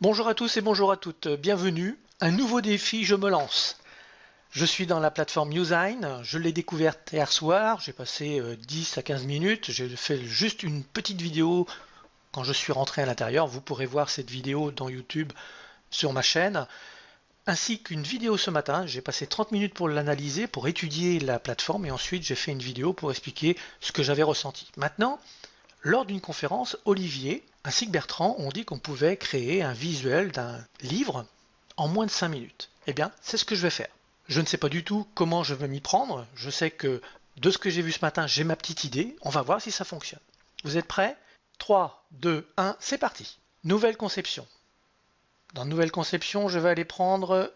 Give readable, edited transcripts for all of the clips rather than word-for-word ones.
Bonjour à tous et bonjour à toutes, bienvenue. Un nouveau défi, je me lance. Je suis dans la plateforme Usign, je l'ai découverte hier soir, j'ai passé 10 à 15 minutes, j'ai fait juste une petite vidéo quand je suis rentré à l'intérieur. Vous pourrez voir cette vidéo dans YouTube sur ma chaîne, ainsi qu'une vidéo ce matin. J'ai passé 30 minutes pour l'analyser, pour étudier la plateforme et ensuite j'ai fait une vidéo pour expliquer ce que j'avais ressenti. Maintenant, lors d'une conférence, Olivier ainsi que Bertrand ont dit qu'on pouvait créer un visuel d'un livre en moins de 5 minutes. Eh bien, c'est ce que je vais faire. Je ne sais pas du tout comment je vais m'y prendre. Je sais que de ce que j'ai vu ce matin, j'ai ma petite idée. On va voir si ça fonctionne. Vous êtes prêts? 3, 2, 1, c'est parti. Nouvelle conception. Dans nouvelle conception, je vais aller prendre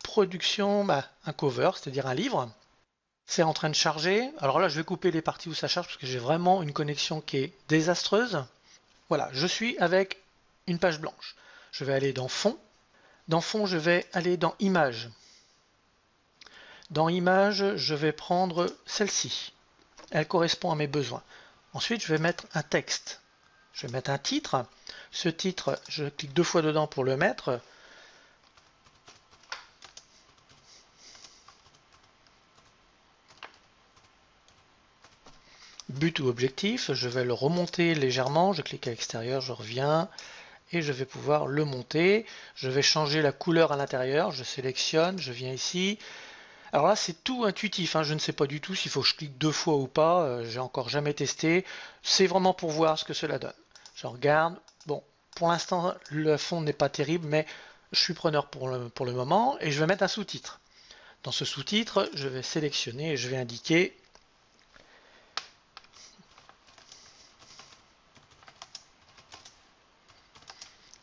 production, un cover, c'est-à-dire un livre. C'est en train de charger. Alors là, je vais couper les parties où ça charge parce que j'ai vraiment une connexion qui est désastreuse. Voilà, je suis avec une page blanche. Je vais aller dans Fond. Dans Fond, je vais aller dans Images. Dans Images, je vais prendre celle-ci. Elle correspond à mes besoins. Ensuite, je vais mettre un texte. Je vais mettre un titre. Ce titre, je clique 2 fois dedans pour le mettre. But ou objectif, je vais le remonter légèrement. Je clique à l'extérieur, je reviens. Et je vais pouvoir le monter. Je vais changer la couleur à l'intérieur. Je sélectionne, je viens ici. Alors là, c'est tout intuitif, hein. Je ne sais pas du tout s'il faut que je clique 2 fois ou pas. J'ai encore jamais testé. C'est vraiment pour voir ce que cela donne. Je regarde. Bon, pour l'instant, le fond n'est pas terrible, mais je suis preneur pour le moment. Et je vais mettre un sous-titre. Dans ce sous-titre, je vais sélectionner et je vais indiquer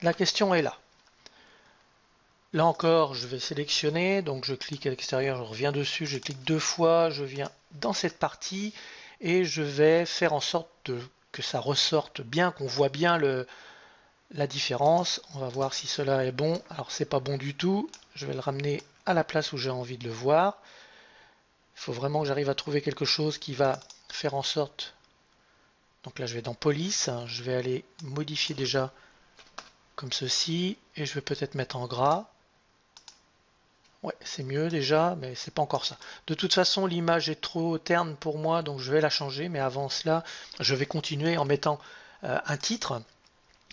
la question est là. Là encore, je vais sélectionner, donc je clique à l'extérieur, je reviens dessus, je clique 2 fois, je viens dans cette partie et je vais faire en sorte que ça ressorte bien, qu'on voit bien la différence. On va voir si cela est bon. Alors c'est pas bon du tout, je vais le ramener à la place où j'ai envie de le voir. Il faut vraiment que j'arrive à trouver quelque chose qui va faire en sorte. Donc là je vais dans Police, je vais aller modifier déjà comme ceci et je vais peut-être mettre en gras. Ouais, c'est mieux déjà, mais c'est pas encore ça. De toute façon, l'image est trop terne pour moi, donc je vais la changer. Mais avant cela, je vais continuer en mettant un titre.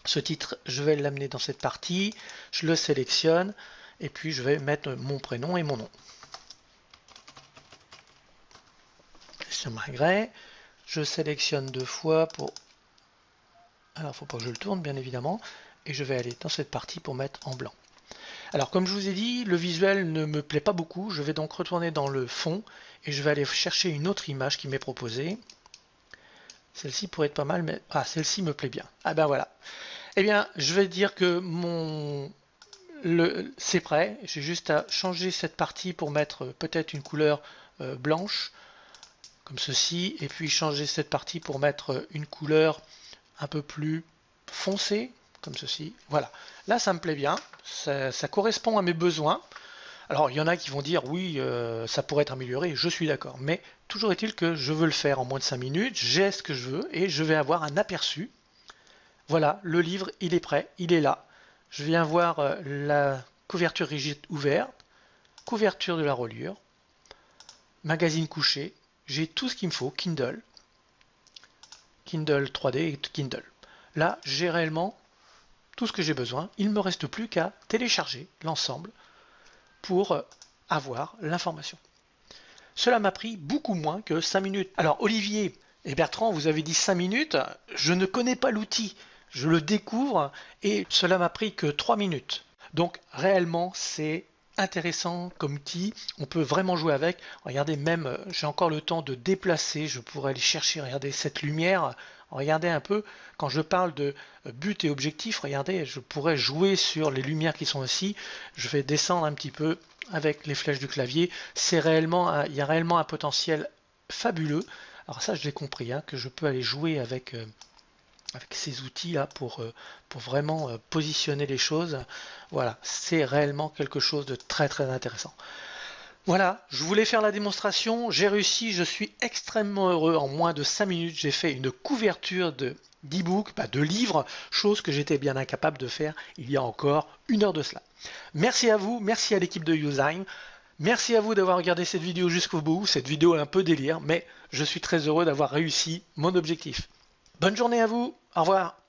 Ce titre, je vais l'amener dans cette partie. Je le sélectionne et puis je vais mettre mon prénom et mon nom. Sur Magret, je sélectionne 2 fois pour. Alors, il ne faut pas que je le tourne, bien évidemment. Et je vais aller dans cette partie pour mettre en blanc. Alors comme je vous ai dit, le visuel ne me plaît pas beaucoup, je vais donc retourner dans le fond et je vais aller chercher une autre image qui m'est proposée. Celle-ci pourrait être pas mal, mais celle-ci me plaît bien. Ah ben voilà. Eh bien, je vais dire que c'est prêt. J'ai juste à changer cette partie pour mettre peut-être une couleur blanche, comme ceci, et puis changer cette partie pour mettre une couleur un peu plus foncée, comme ceci. Voilà. Là, ça me plaît bien. Ça correspond à mes besoins. Alors, il y en a qui vont dire oui, ça pourrait être amélioré. Je suis d'accord. Mais toujours est-il que je veux le faire en moins de 5 minutes. J'ai ce que je veux et je vais avoir un aperçu. Voilà, le livre, il est prêt. Il est là. Je viens voir la couverture rigide ouverte, couverture de la reliure, magazine couché. J'ai tout ce qu'il me faut. Kindle 3D et Kindle. Là, j'ai réellement tout ce que j'ai besoin. Il ne me reste plus qu'à télécharger l'ensemble pour avoir l'information. Cela m'a pris beaucoup moins que 5 minutes. Alors Olivier et Bertrand, vous avez dit 5 minutes, je ne connais pas l'outil, je le découvre et cela m'a pris que 3 minutes. Donc réellement c'est intéressant comme outil, on peut vraiment jouer avec. Regardez, même j'ai encore le temps de déplacer, je pourrais aller chercher, regardez cette lumière, regardez un peu, quand je parle de but et objectif, regardez, je pourrais jouer sur les lumières qui sont ici, je vais descendre un petit peu avec les flèches du clavier, il y a réellement un potentiel fabuleux. Alors ça je l'ai compris, hein, que je peux aller jouer avec ces outils-là pour vraiment positionner les choses. Voilà, c'est réellement quelque chose de très très intéressant. Voilà, je voulais faire la démonstration, j'ai réussi, je suis extrêmement heureux. En moins de 5 minutes, j'ai fait une couverture d'e-book, de livre, chose que j'étais bien incapable de faire il y a encore 1 heure de cela. Merci à vous, merci à l'équipe de Usein, merci à vous d'avoir regardé cette vidéo jusqu'au bout. Cette vidéo est un peu délire, mais je suis très heureux d'avoir réussi mon objectif. Bonne journée à vous, au revoir.